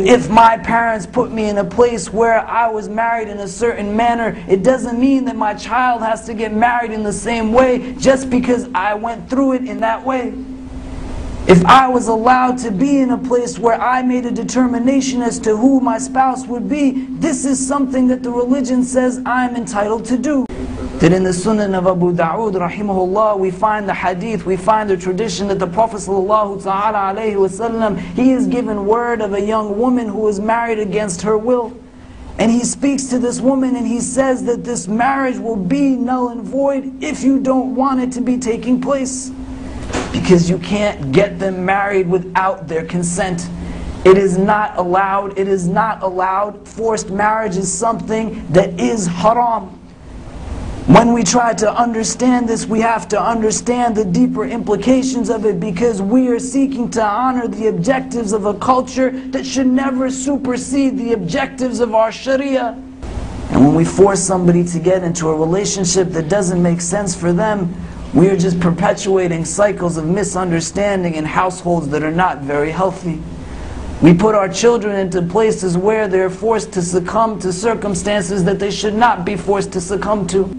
If my parents put me in a place where I was married in a certain manner, it doesn't mean that my child has to get married in the same way just because I went through it in that way. If I was allowed to be in a place where I made a determination as to who my spouse would be, this is something that the religion says I'm entitled to do. That in the Sunan of Abu Dawood rahimahullah, we find the hadith, we find the tradition that the Prophet sallallahu ta'ala alayhi wasallam, he is given word of a young woman who is married against her will. And he speaks to this woman and he says that this marriage will be null and void if you don't want it to be taking place. Because you can't get them married without their consent. It is not allowed, it is not allowed. Forced marriage is something that is haram. When we try to understand this, we have to understand the deeper implications of it, because we are seeking to honor the objectives of a culture that should never supersede the objectives of our Sharia. And when we force somebody to get into a relationship that doesn't make sense for them, we are just perpetuating cycles of misunderstanding in households that are not very healthy. We put our children into places where they're forced to succumb to circumstances that they should not be forced to succumb to.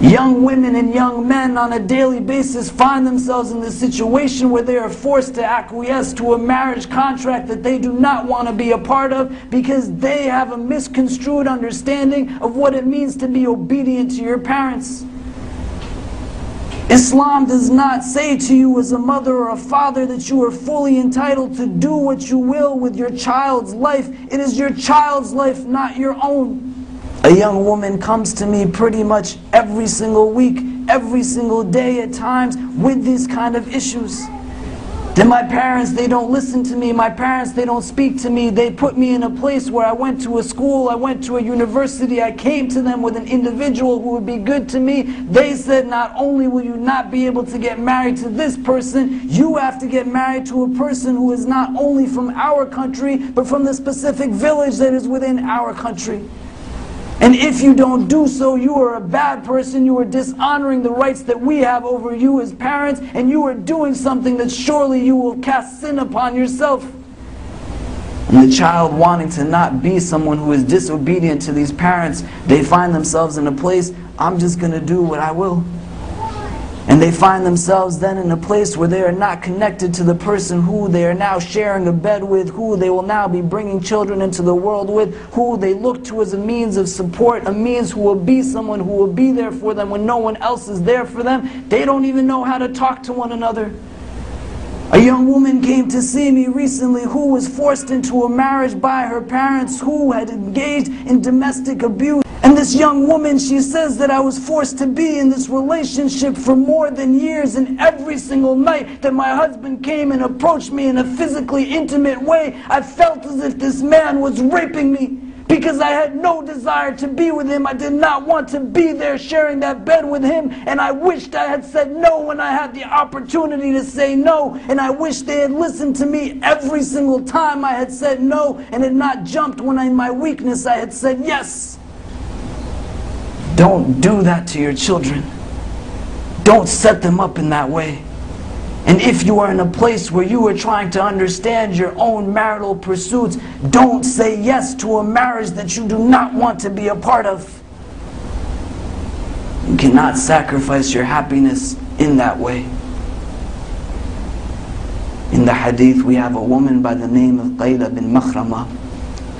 Young women and young men on a daily basis find themselves in this situation where they are forced to acquiesce to a marriage contract that they do not want to be a part of, because they have a misconstrued understanding of what it means to be obedient to your parents. Islam does not say to you as a mother or a father that you are fully entitled to do what you will with your child's life. It is your child's life, not your own. A young woman comes to me pretty much every single week, every single day at times, with these kind of issues. Then my parents, they don't listen to me. My parents, they don't speak to me. They put me in a place where I went to a school, I went to a university, I came to them with an individual who would be good to me. They said, not only will you not be able to get married to this person, you have to get married to a person who is not only from our country, but from the specific village that is within our country. And if you don't do so, you are a bad person, you are dishonoring the rights that we have over you as parents, and you are doing something that surely you will cast sin upon yourself. And the child, wanting to not be someone who is disobedient to these parents, they find themselves in a place, I'm just going to do what I will. And they find themselves then in a place where they are not connected to the person who they are now sharing a bed with, who they will now be bringing children into the world with, who they look to as a means of support, a means who will be someone who will be there for them when no one else is there for them. They don't even know how to talk to one another. A young woman came to see me recently who was forced into a marriage by her parents who had engaged in domestic abuse. And this young woman, she says that I was forced to be in this relationship for more than years, and every single night that my husband came and approached me in a physically intimate way, I felt as if this man was raping me, because I had no desire to be with him. I did not want to be there sharing that bed with him, and I wished I had said no when I had the opportunity to say no, and I wish they had listened to me every single time I had said no, and had not jumped when in my weakness I had said yes. Don't do that to your children. Don't set them up in that way. And if you are in a place where you are trying to understand your own marital pursuits, don't say yes to a marriage that you do not want to be a part of. You cannot sacrifice your happiness in that way. In the hadith, we have a woman by the name of Qayla bin Makhrama.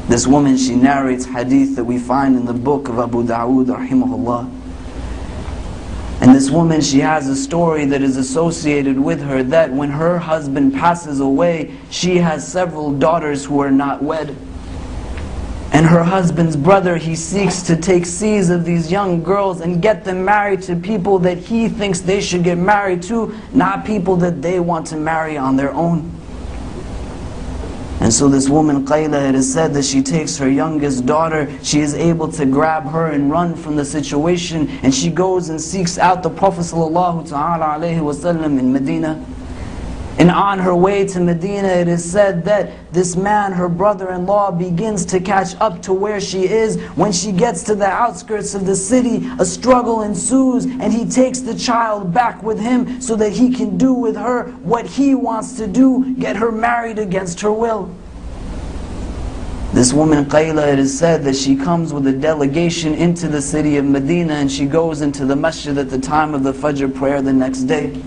This woman, she narrates hadith that we find in the book of Abu Dawood rahimahullah. And this woman, she has a story that is associated with her, that when her husband passes away, she has several daughters who are not wed. And her husband's brother, he seeks to take seeds of these young girls and get them married to people that he thinks they should get married to, not people that they want to marry on their own. And so this woman, Qayla, it is said that she takes her youngest daughter, she is able to grab her and run from the situation, and she goes and seeks out the Prophet ﷺ in Medina. And on her way to Medina, it is said that this man, her brother-in-law, begins to catch up to where she is. When she gets to the outskirts of the city, a struggle ensues, and he takes the child back with him so that he can do with her what he wants to do, get her married against her will. This woman Qayla, it is said that she comes with a delegation into the city of Medina, and she goes into the masjid at the time of the Fajr prayer the next day.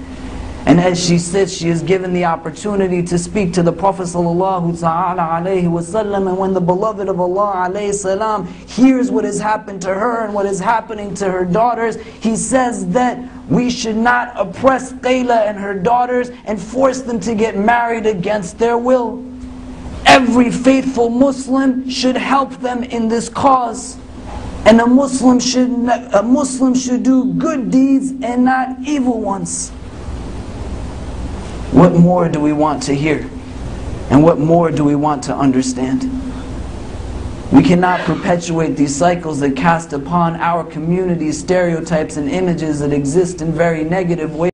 And as she sits, she is given the opportunity to speak to the Prophet ﷺ. And when the beloved of Allah ﷺ hears what has happened to her and what is happening to her daughters, he says that we should not oppress Qayla and her daughters and force them to get married against their will. Every faithful Muslim should help them in this cause. And a Muslim should do good deeds and not evil ones. What more do we want to hear? And what more do we want to understand? We cannot perpetuate these cycles that cast upon our community stereotypes and images that exist in very negative ways.